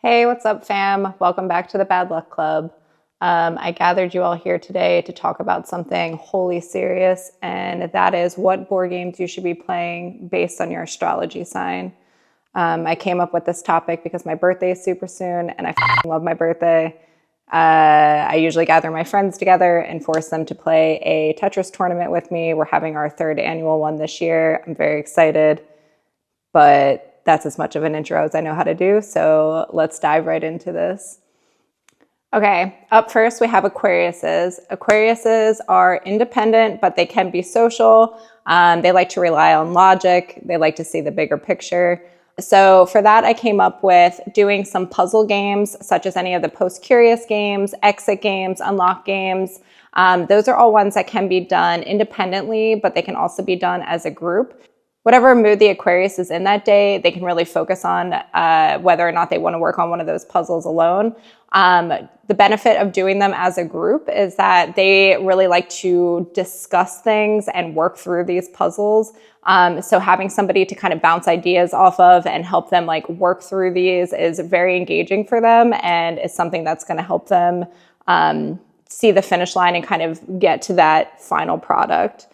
Hey, what's up, fam? Welcome back to the Bad Luck Club. I gathered you all here today to talk about something wholly serious, and that is what board games you should be playing based on your astrology sign. I came up with this topic because my birthday is super soon, and I love my birthday. I usually gather my friends together and force them to play a Tetris tournament with me. We're having our third annual one this year. I'm very excited, but that's as much of an intro as I know how to do, so let's dive right into this. Okay, up first we have Aquariuses. Aquariuses are independent, but they can be social. They like to rely on logic. They like to see the bigger picture. So for that, I came up with doing some puzzle games, such as any of the Post-Curious games, exit games, unlock games. Those are all ones that can be done independently, but they can also be done as a group. Whatever mood the Aquarius is in that day, they can really focus on whether or not they want to work on one of those puzzles alone. The benefit of doing them as a group is that they really like to discuss things and work through these puzzles. So having somebody to kind of bounce ideas off of and help them like work through these is very engaging for them, and is something that's going to help them see the finish line and kind of get to that final product.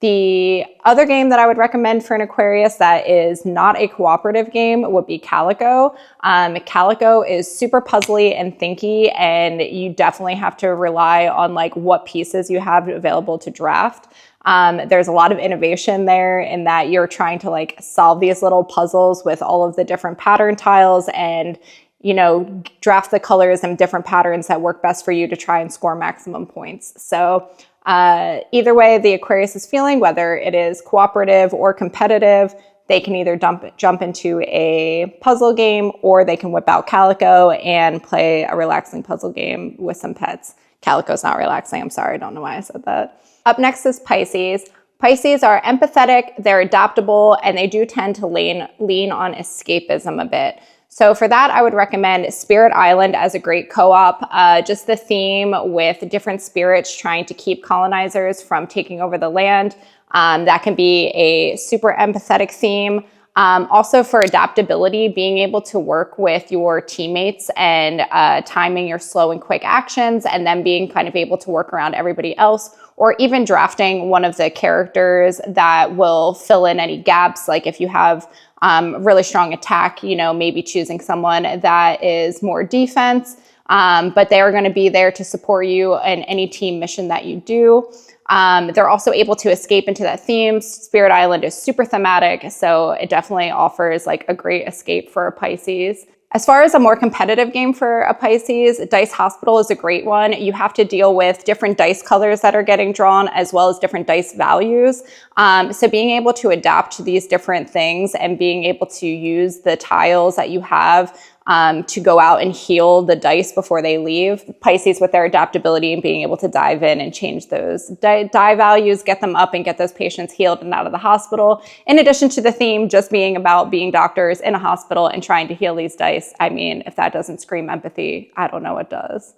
The other game that I would recommend for an Aquarius that is not a cooperative game would be Calico. Calico is super puzzly and thinky, and you definitely have to rely on like what pieces you have available to draft. There's a lot of innovation there in that you're trying to like solve these little puzzles with all of the different pattern tiles and draft the colors and different patterns that work best for you to try and score maximum points. So either way the Aquarius is feeling, whether it is cooperative or competitive, they can either jump into a puzzle game, or they can whip out Calico and play a relaxing puzzle game with some pets. Calico's not relaxing. I'm sorry. I don't know why I said that. Up next is Pisces. Pisces are empathetic, they're adaptable, and they do tend to lean on escapism a bit. So for that, I would recommend Spirit Island as a great co-op. Just the theme with different spirits trying to keep colonizers from taking over the land. That can be a super empathetic theme. Also for adaptability, being able to work with your teammates and timing your slow and quick actions, and then being kind of able to work around everybody else, or even drafting one of the characters that will fill in any gaps. Like if you have really strong attack, maybe choosing someone that is more defense, but they are going to be there to support you in any team mission that you do. They're also able to escape into that theme. Spirit Island is super thematic, so it definitely offers like a great escape for a Pisces. As far as a more competitive game for a Pisces, Dice Hospital is a great one. You have to deal with different dice colors that are getting drawn, as well as different dice values. So being able to adapt to these different things and being able to use the tiles that you have to go out and heal the dice before they leave. Pisces, with their adaptability and being able to dive in and change those die values, get them up and get those patients healed and out of the hospital. In addition to the theme just being about being doctors in a hospital and trying to heal these dice. I mean, if that doesn't scream empathy, I don't know what does.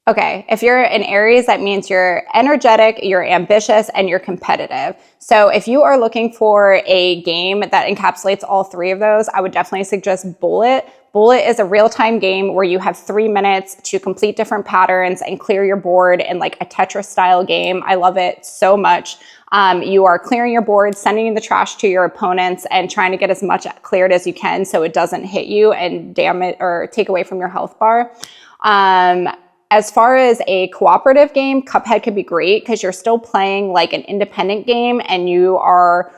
Okay, if you're an Aries, that means you're energetic, you're ambitious, and you're competitive. So if you are looking for a game that encapsulates all three of those, I would definitely suggest Bullet. Bullet is a real-time game where you have 3 minutes to complete different patterns and clear your board in like a Tetris-style game. I love it so much. You are clearing your board, sending the trash to your opponents, and trying to get as much cleared as you can so it doesn't hit you and damage or take away from your health bar. As far as a cooperative game, Cuphead could be great because you're still playing like an independent game, and you are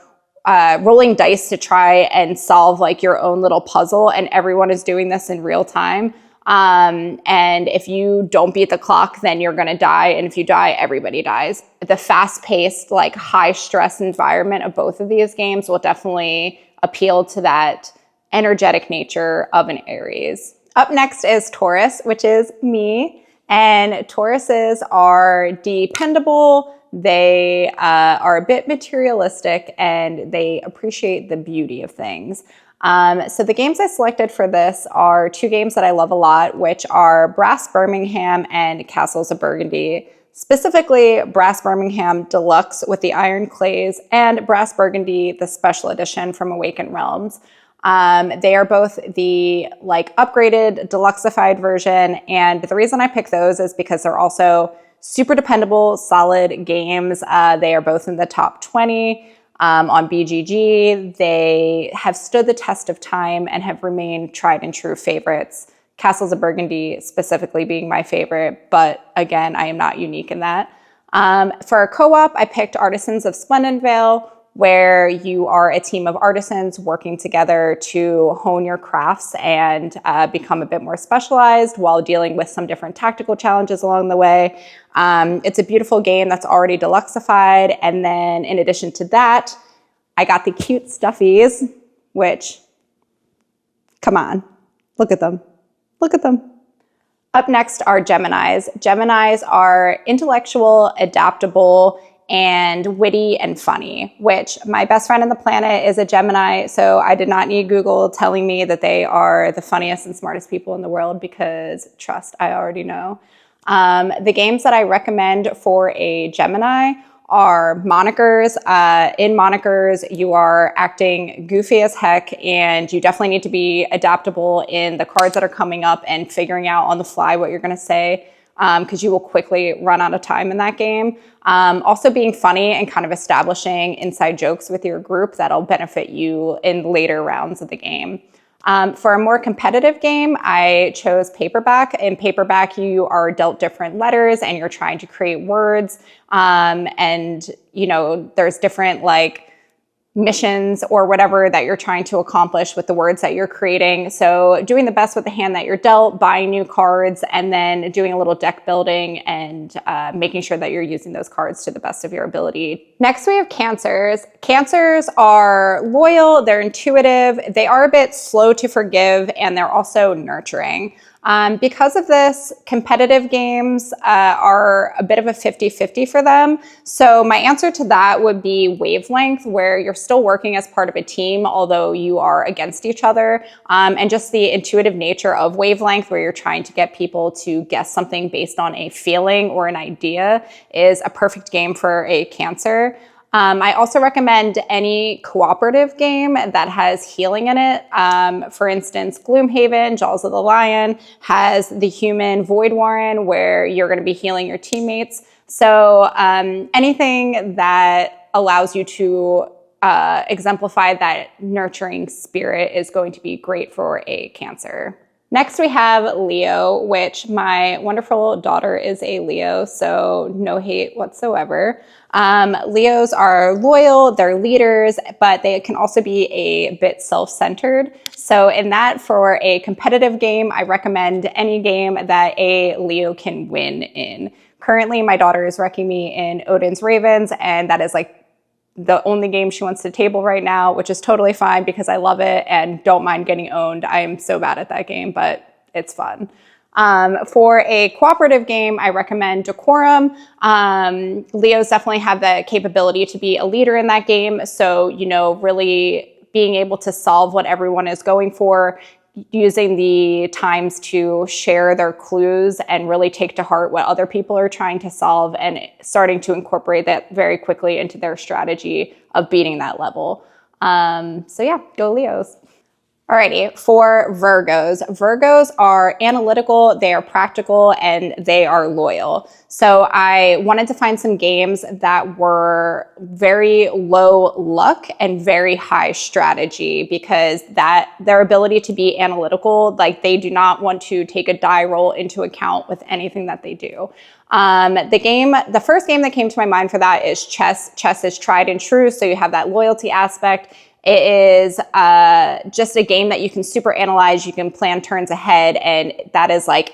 rolling dice to try and solve like your own little puzzle, and everyone is doing this in real time. And if you don't beat the clock, then you're going to die. And if you die, everybody dies. The fast-paced, like high-stress environment of both of these games will definitely appeal to that energetic nature of an Aries. Up next is Taurus, which is me. And Tauruses are dependable. They are a bit materialistic, and they appreciate the beauty of things. So the games I selected for this are 2 games that I love a lot, which are Brass Birmingham and Castles of Burgundy. Specifically, Brass Birmingham Deluxe with the Iron Clays, and Brass Burgundy, the Special Edition from Awakened Realms. They are both the like upgraded, deluxeified version. And the reason I pick those is because they're also super dependable, solid games. They are both in the top 20 on BGG. They have stood the test of time and have remained tried and true favorites. Castles of Burgundy specifically being my favorite, but again, I am not unique in that. For a co-op, I picked Artisans of Splendid, where you are a team of artisans working together to hone your crafts and become a bit more specialized while dealing with some different tactical challenges along the way. It's a beautiful game that's already deluxeified. And then in addition to that, I got the cute stuffies, which, come on, look at them. Look at them. Up next are Geminis. Geminis are intellectual, adaptable, and witty and funny, which my best friend on the planet is a Gemini, so I did not need Google telling me that they are the funniest and smartest people in the world because, trust, I already know. The games that I recommend for a Gemini are monikers. In monikers, you are acting goofy as heck, and you definitely need to be adaptable in the cards that are coming up and figuring out on the fly what you're going to say, because you will quickly run out of time in that game. Also being funny and kind of establishing inside jokes with your group that'll benefit you in later rounds of the game. For a more competitive game, I chose paperback. In paperback, you are dealt different letters and you're trying to create words. And, you know, there's different like missions or whatever that you're trying to accomplish with the words that you're creating. So doing the best with the hand that you're dealt, buying new cards, and then doing a little deck building and making sure that you're using those cards to the best of your ability. Next, we have Cancers. Cancers are loyal, they're intuitive, they are a bit slow to forgive, and they're also nurturing. Because of this, competitive games are a bit of a 50-50 for them. So my answer to that would be Wavelength, where you're still working as part of a team, although you are against each other. And just the intuitive nature of Wavelength, where you're trying to get people to guess something based on a feeling or an idea, is a perfect game for a Cancer. I also recommend any cooperative game that has healing in it. For instance, Gloomhaven, Jaws of the Lion, has the human Void Warren where you're going to be healing your teammates. So anything that allows you to exemplify that nurturing spirit is going to be great for a Cancer. Next, we have Leo, which my wonderful daughter is a Leo, so no hate whatsoever. Leos are loyal, they're leaders, but they can also be a bit self-centered. So in that, for a competitive game, I recommend any game that a Leo can win in. Currently, my daughter is wrecking me in Odin's Ravens, and that is like the only game she wants to table right now, which is totally fine because I love it and don't mind getting owned. I am so bad at that game, but it's fun. For a cooperative game, I recommend Decorum. Leos definitely have the capability to be a leader in that game. So, you know, really being able to solve what everyone is going for, using the times to share their clues and really take to heart what other people are trying to solve and starting to incorporate that very quickly into their strategy of beating that level. So yeah, go Leos. Alrighty, for Virgos. Virgos are analytical, they are practical, and they are loyal. So I wanted to find some games that were very low luck and very high strategy, because that their ability to be analytical, like they do not want to take a die roll into account with anything that they do. The first game that came to my mind for that is chess. Chess is tried and true, so you have that loyalty aspect. It is just a game that you can super analyze, you can plan turns ahead, and that is like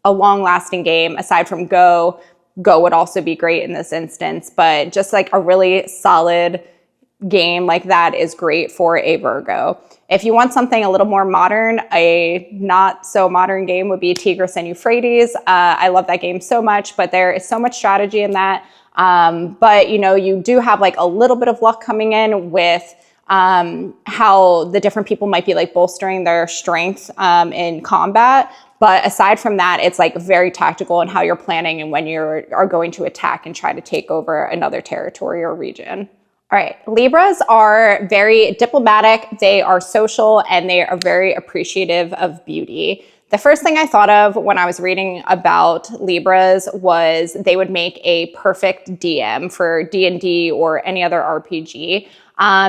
a long-lasting game. Aside from Go would also be great in this instance, but just like a really solid game like that is great for a Virgo. If you want something a little more modern, a not so modern game would be Tigris and Euphrates. I love that game so much, but there is so much strategy in that. But you know, you do have like a little bit of luck coming in with how the different people might be like bolstering their strength in combat. But aside from that, it's like very tactical in how you're planning and when you are going to attack and try to take over another territory or region. All right, Libras are very diplomatic, they are social, and they are very appreciative of beauty. The first thing I thought of when I was reading about Libras was they would make a perfect DM for D&D or any other RPG.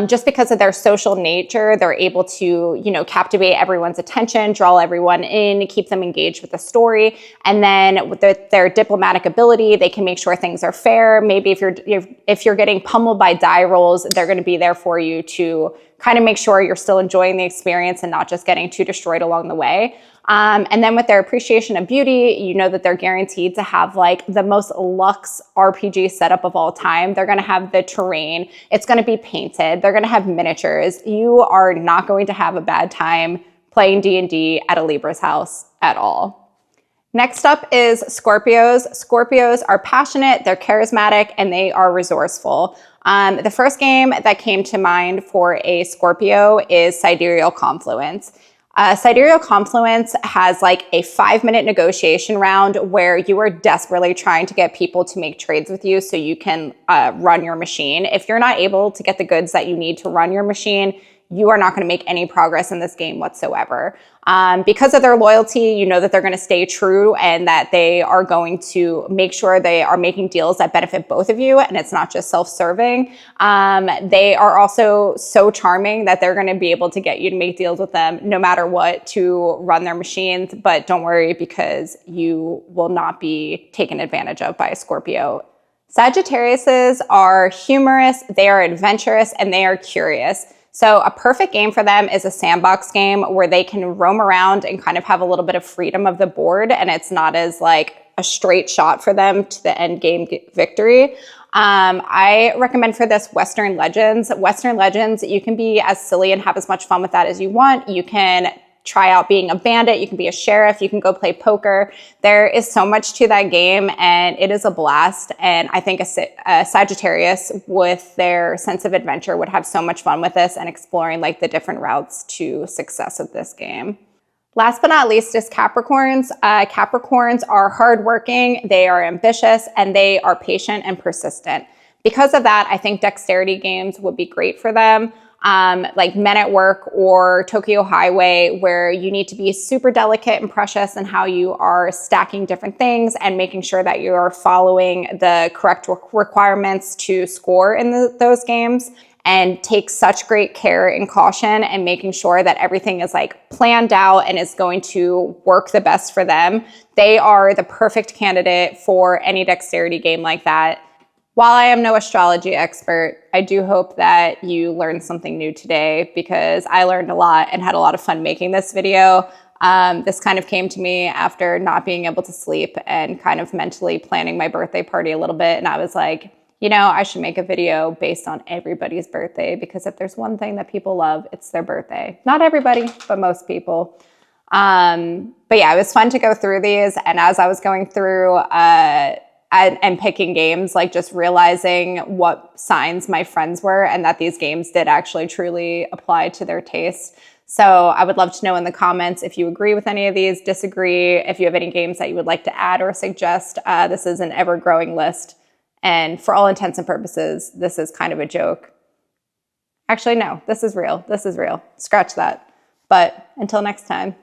Just because of their social nature, they're able to, captivate everyone's attention, draw everyone in, keep them engaged with the story. And then with their diplomatic ability, they can make sure things are fair. Maybe if you're getting pummeled by die rolls, they're going to be there for you to kind of make sure you're still enjoying the experience and not just getting too destroyed along the way. And then with their appreciation of beauty, you know that they're guaranteed to have like the most luxe RPG setup of all time. They're going to have the terrain. It's going to be painted. They're going to have miniatures. You are not going to have a bad time playing D&D at a Libra's house at all. Next up is Scorpios. Scorpios are passionate, they're charismatic, and they are resourceful. The first game that came to mind for a Scorpio is Sidereal Confluence. Sidereal Confluence has like a 5-minute negotiation round where you are desperately trying to get people to make trades with you so you can run your machine. If you're not able to get the goods that you need to run your machine, you are not going to make any progress in this game whatsoever. Because of their loyalty, you know that they're going to stay true and that they are going to make sure they are making deals that benefit both of you and it's not just self-serving. They are also so charming that they're going to be able to get you to make deals with them no matter what to run their machines. But don't worry, because you will not be taken advantage of by a Scorpio. Sagittariuses are humorous, they are adventurous, and they are curious. So a perfect game for them is a sandbox game where they can roam around and kind of have a little bit of freedom of the board, and it's not as like a straight shot for them to the end game victory. I recommend for this Western Legends. Western Legends, you can be as silly and have as much fun with that as you want. You can try out being a bandit, you can be a sheriff, you can go play poker. There is so much to that game and it is a blast. And I think a Sagittarius with their sense of adventure would have so much fun with this and exploring like the different routes to success of this game. Last but not least is Capricorns. Capricorns are hardworking, they are ambitious, and they are patient and persistent. Because of that, I think dexterity games would be great for them. Like Men at Work or Tokyo Highway, where you need to be super delicate and precious in how you are stacking different things and making sure that you are following the correct requirements to score in those games, and take such great care and caution and making sure that everything is like planned out and is going to work the best for them. They are the perfect candidate for any dexterity game like that. While I am no astrology expert, I do hope that you learned something new today, because I learned a lot and had a lot of fun making this video. This kind of came to me after not being able to sleep and kind of mentally planning my birthday party a little bit. And I was like, I should make a video based on everybody's birthday, because if there's one thing that people love, it's their birthday. Not everybody, but most people. But yeah, it was fun to go through these. And as I was going through, and picking games, like just realizing what signs my friends were and that these games did actually truly apply to their taste. So I would love to know in the comments if you agree with any of these, disagree, if you have any games that you would like to add or suggest. This is an ever-growing list. And for all intents and purposes, this is kind of a joke. Actually, no, this is real. This is real. Scratch that. But until next time.